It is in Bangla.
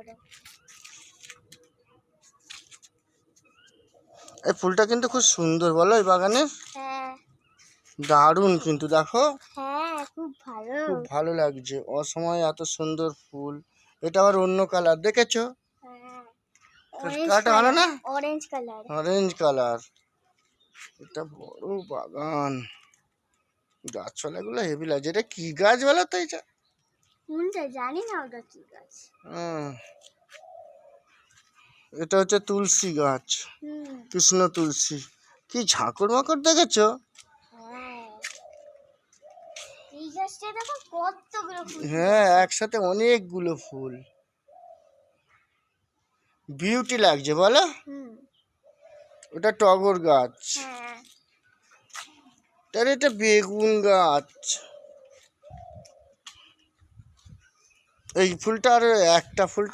করো। এই ফুলটা কিন্তু খুব সুন্দর বলো এই বাগানের। হ্যাঁ দারুণ কিন্তু দেখো, হ্যাঁ, খুব ভালো। খুব ভালো লাগছে। অসময়ে এত সুন্দর ফুল। এটা আবার অন্য কালার, দেখেছো? হ্যাঁ, কালারটা ভালো না? Orange colour. Orange colour. এটা বড় বাগান, গাছপালাগুলো হেভি লাগছে। এটা কি গাছ বলো তো এটা? কোনটা জানি না, ওটা কি গাছ। এটা হচ্ছে তুলসী গাছ, হুম। কৃষ্ণ তুলসী। কি ঝাঁকড় মাকড় দেখেছো? হ্যাঁ, এই গাছটা দেখো কতগুলো ফুল। হ্যাঁ, একসাথে অনেকগুলো ফুল, বিউটি লাগছে বলো। হুম। ওটা টগর গাছ, হ্যাঁ, তাহলে এটা বেগুন গাছ। এই ফুলটা আর একটা ফুলটা